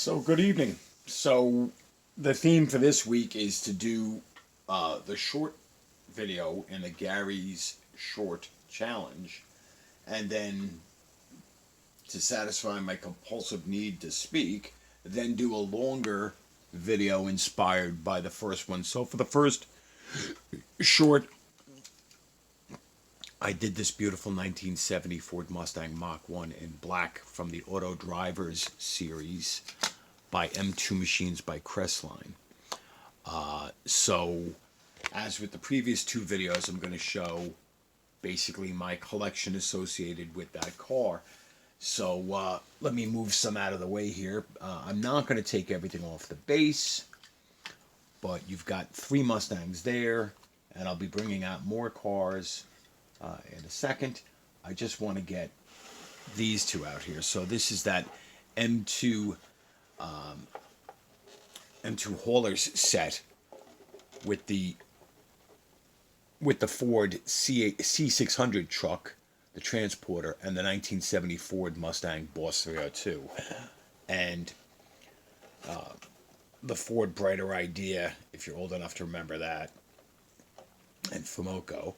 So, good evening. So, the theme for this week is to do the short video in the Gary's Short Challenge, and then to satisfy my compulsive need to speak, then do a longer video inspired by the first one. So, for the first short, I did this beautiful 1970 Ford Mustang Mach 1 in black from the Auto Drivers series by M2 Machines by Crestline. So, as with the previous two videos, I'm going to show basically my collection associated with that car. So, let me move some out of the way here. I'm not going to take everything off the base, but you've got three Mustangs there, and I'll be bringing out more cars in a second. I just want to get these two out here. So, this is that M2 haulers set with the Ford C600 truck, the transporter, and the 1970 Ford Mustang Boss 302, and the Ford Brighter Idea, if you're old enough to remember that, and Fomoco.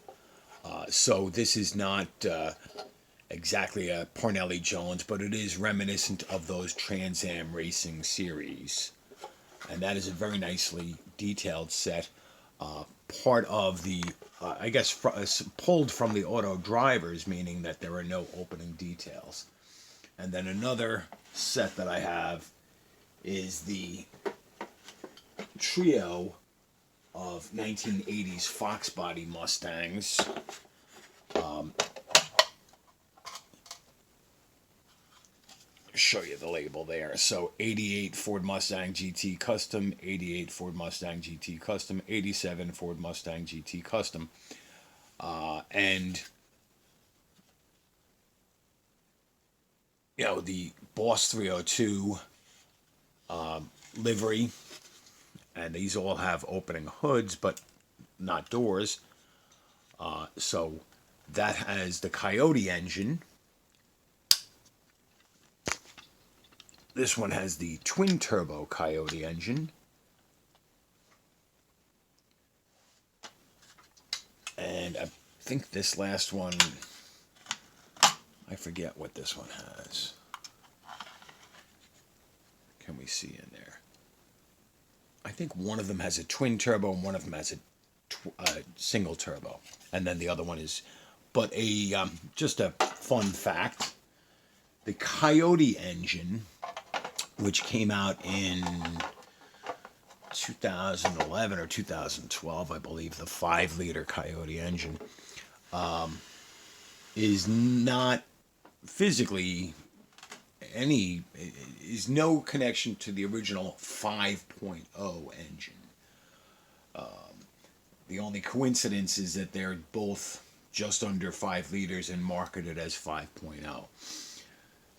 So this is not exactly a Parnelli Jones, but it is reminiscent of those Trans Am racing series. And that is a very nicely detailed set. Part of the, I guess, pulled from the Auto Drivers, meaning that there are no opening details. And then another set that I have is the trio of 1980s Fox Body Mustangs. Show you the label there. So 88 Ford Mustang GT Custom, 88 Ford Mustang GT Custom, 87 Ford Mustang GT Custom. And you know, the Boss 302 livery, and these all have opening hoods but not doors. So that has the Coyote engine. This one has the twin turbo Coyote engine. And I think this last one, I forget what this one has. Can we see in there? I think one of them has a twin turbo and one of them has a single turbo. And then the other one is, but just a fun fact, the Coyote engine, which came out in 2011 or 2012, I believe, the 5-liter Coyote engine, is not physically is no connection to the original 5.0 engine. The only coincidence is that they're both just under 5 liters and marketed as 5.0.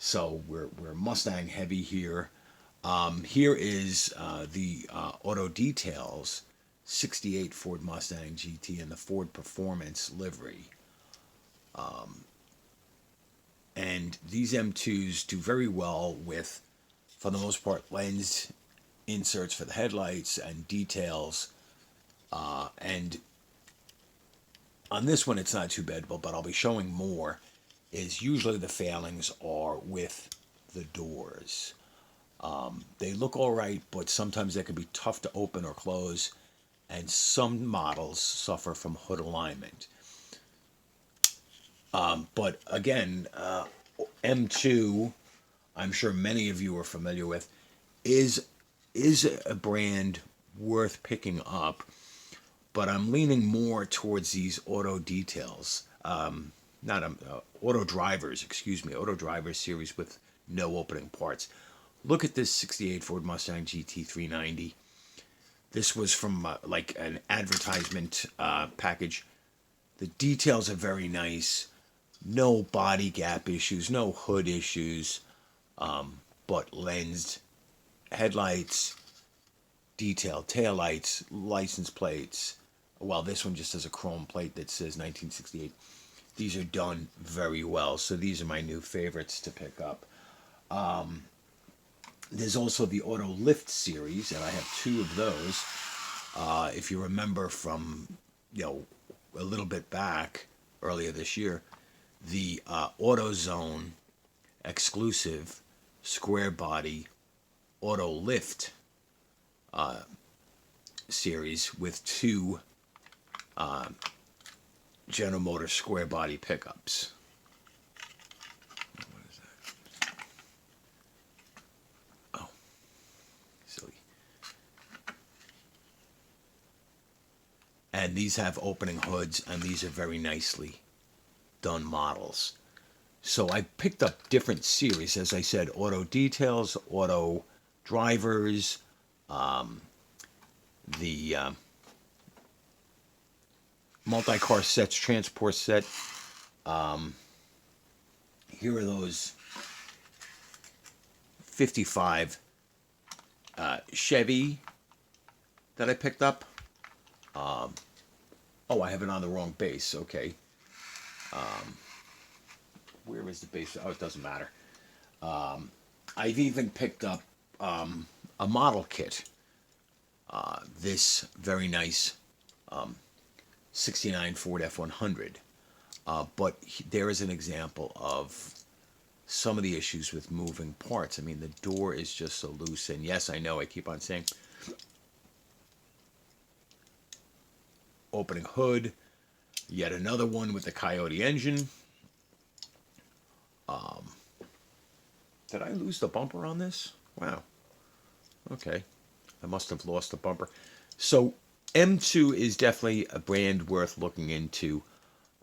So we're Mustang heavy here. Here is the Auto Details 68 Ford Mustang GT and the Ford Performance livery. And these M2s do very well with, for the most part, lens inserts for the headlights and details. And on this one, it's not too bad, but I'll be showing more. Is usually the failings are with the doors. They look all right, but sometimes they can be tough to open or close, and some models suffer from hood alignment. But again, M2, I'm sure many of you are familiar with, is a brand worth picking up, but I'm leaning more towards these Auto Details. Auto Drivers, Auto Drivers series with no opening parts. Look at this 68 Ford Mustang GT 390. This was from like an advertisement package. The details are very nice. No body gap issues, no hood issues, but lensed headlights, detailed taillights, license plates. Well, this one just has a chrome plate that says 1968. These are done very well, so these are my new favorites to pick up. There's also the Auto Lift series, and I have two of those. If you remember from, a little bit back earlier this year, the AutoZone exclusive square body Auto Lift series with two General Motors square body pickups. What is that? Oh, silly. And these have opening hoods, and these are very nicely done models. So I picked up different series, as I said, Auto Details, Auto Drivers, the multi-car sets, transport set. Here are those 55 Chevy that I picked up. Oh, I have it on the wrong base. Okay. Where is the base? Oh, it doesn't matter. I've even picked up a model kit. This very nice 69 Ford F100. But there is an example of some of the issues with moving parts. I mean, the door is just so loose. And yes, I know I keep on saying opening hood. Yet another one with the Coyote engine. Did I lose the bumper on this? Wow. Okay. I must have lost the bumper. So M2 is definitely a brand worth looking into,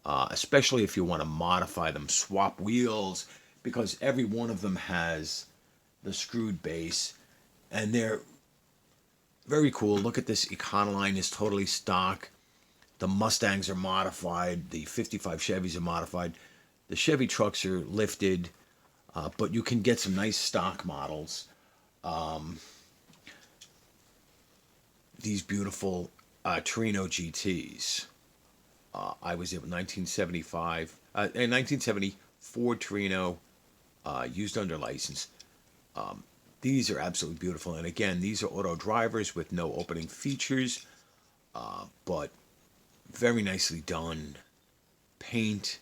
especially if you want to modify them, swap wheels, because every one of them has the screwed base, and they're very cool. Look at this. Econoline is totally stock. The Mustangs are modified. The 55 Chevys are modified. The Chevy trucks are lifted, but you can get some nice stock models. These beautiful Torino Gts. I was in 1975, in 1970, Ford Torino, used under license. These are absolutely beautiful. And again, these are auto drivers with no opening features, but very nicely done paint.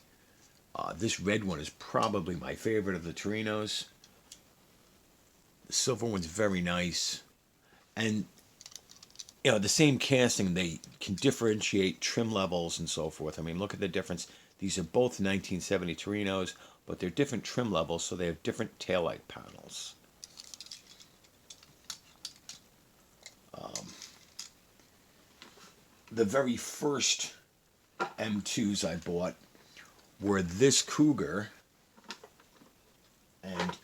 This red one is probably my favorite of the Torinos. The silver one's very nice. And, the same casting, they can differentiate trim levels and so forth. I mean, look at the difference. These are both 1970 Torinos, but they're different trim levels, so they have different taillight panels. The very first M2s I bought were this Cougar and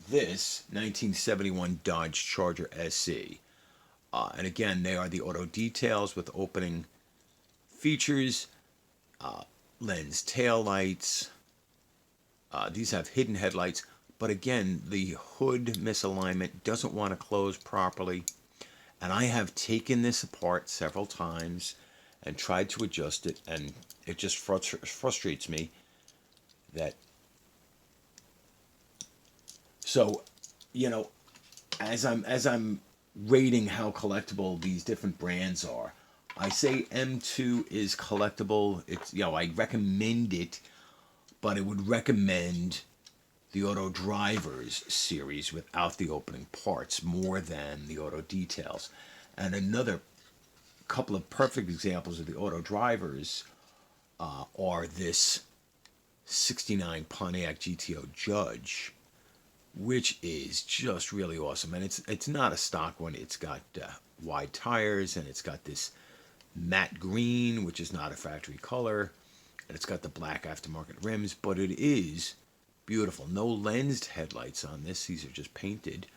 this 1971 Dodge Charger SE. And again, they are the auto details with opening features, lens tail lights. These have hidden headlights, but again, the hood misalignment doesn't want to close properly. And I have taken this apart several times and tried to adjust it, and it just frustrates me that. So, as I'm rating how collectible these different brands are, I say M2 is collectible. It's I recommend it, but I would recommend the Auto Drivers series without the opening parts more than the Auto Details. And another couple of perfect examples of the Auto Drivers are this 69 Pontiac Gto Judge, which is just really awesome. And it's not a stock one. It's got wide tires, and it's got this matte green, which is not a factory color, and it's got the black aftermarket rims, but it is beautiful. No lensed headlights on this. These are just painted.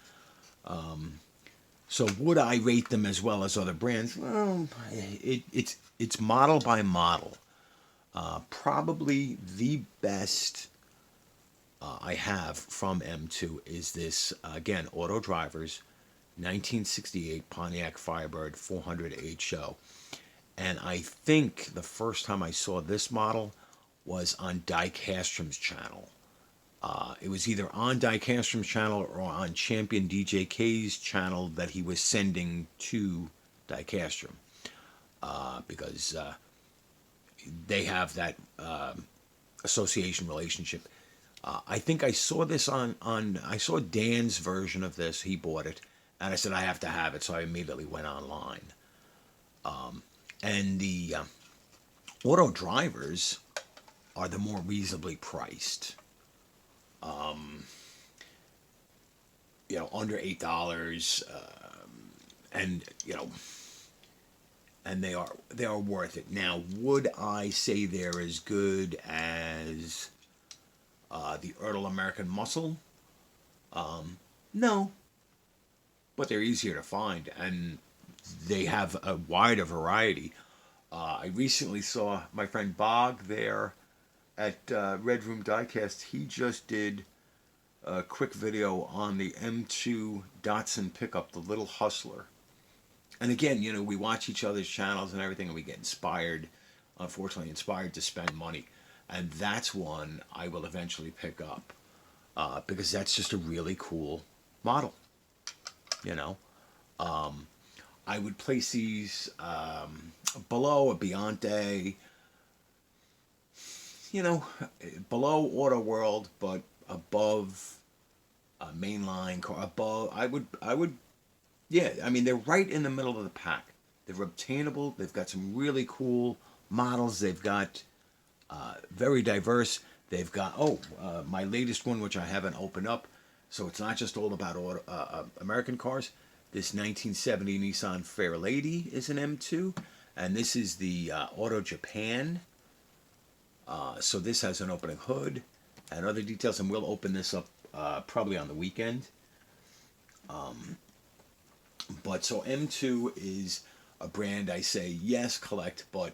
So would I rate them as well as other brands? Well, it's model by model. Probably the best I have from M2 is this, again, Auto Drivers 1968 Pontiac Firebird 400 HO. And I think the first time I saw this model was on Di Castrom's channel. It was either on Dicastrum's channel or on Champion DJK's channel that he was sending to Dicastrum, because they have that association relationship. I think I saw this I saw Dan's version of this. He bought it, and I said I have to have it, so I immediately went online. And the auto drivers are the more reasonably priced. Under $8, and and they are worth it. Now, would I say they're as good as the Ertl American Muscle? No, but they're easier to find, and they have a wider variety. I recently saw my friend Bog there at Red Room Diecast. He just did a quick video on the M2 Datsun pickup, the Little Hustler. And again, we watch each other's channels and everything, and we get inspired, unfortunately inspired to spend money. And that's one I will eventually pick up, because that's just a really cool model. I would place these below a Beyonce, below Auto World, but above a mainline car. Above, I would, yeah. I mean, they're right in the middle of the pack. They're obtainable. They've got some really cool models. They've got very diverse. They've got my latest one, which I haven't opened up. So it's not just all about American cars. This 1970 Nissan Fairlady is an M2, and this is the Auto Japan. So this has an opening hood and other details, and we'll open this up probably on the weekend. But so M2 is a brand I say, yes, collect, but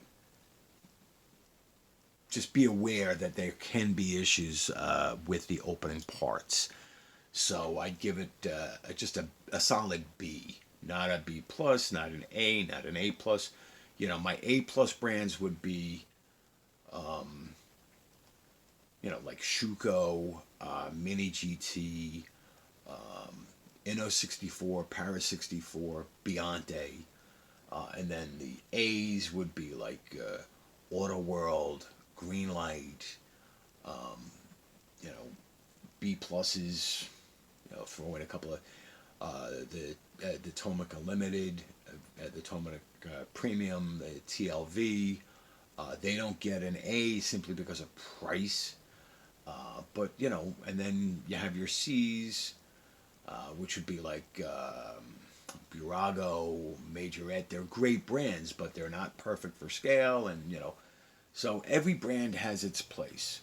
just be aware that there can be issues with the opening parts. So I'd give it just a solid B, not a B plus, not an A, not an A plus. My A plus brands would be, like Schuko, Mini GT, Inno 64, Para 64, Beyonce, and then the A's would be like Auto World, Greenlight, B pluses. Throw in a couple of the Tomica Limited, the Tomica Premium, the TLV. They don't get an A simply because of price. But, and then you have your C's, which would be like Burago, Majorette. They're great brands, but they're not perfect for scale. And, so every brand has its place.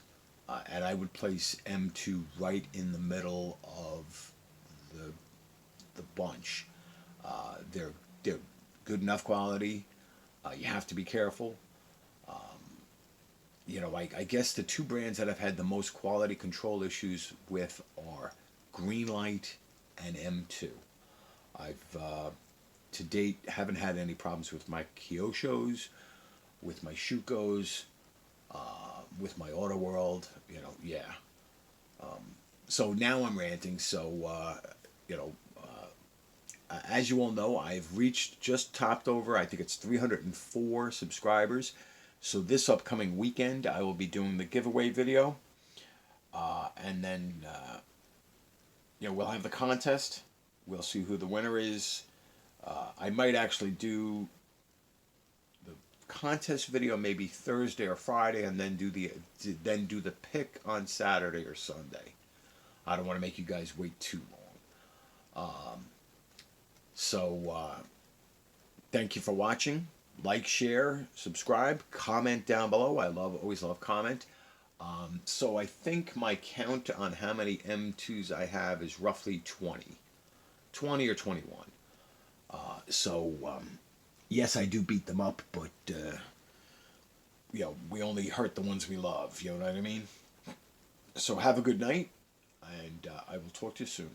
And I would place M2 right in the middle of the bunch. They're good enough quality. You have to be careful. I guess the two brands that I've had the most quality control issues with are Greenlight and M2. I've to date haven't had any problems with my Kyoshos, with my Shukos, with my Auto World. So now I'm ranting. So as you all know, I've reached, just topped over, I think it's 304 subscribers. So this upcoming weekend, I will be doing the giveaway video. And then, we'll have the contest. We'll see who the winner is. I might actually do the contest video maybe Thursday or Friday, and then do the pick on Saturday or Sunday. I don't want to make you guys wait too long. Thank you for watching. Like, share, subscribe, comment down below. I always love comment. So I think my count on how many M2s I have is roughly 20 or 21. Yes, I do beat them up, but we only hurt the ones we love. You know what I mean? So have a good night, and I will talk to you soon.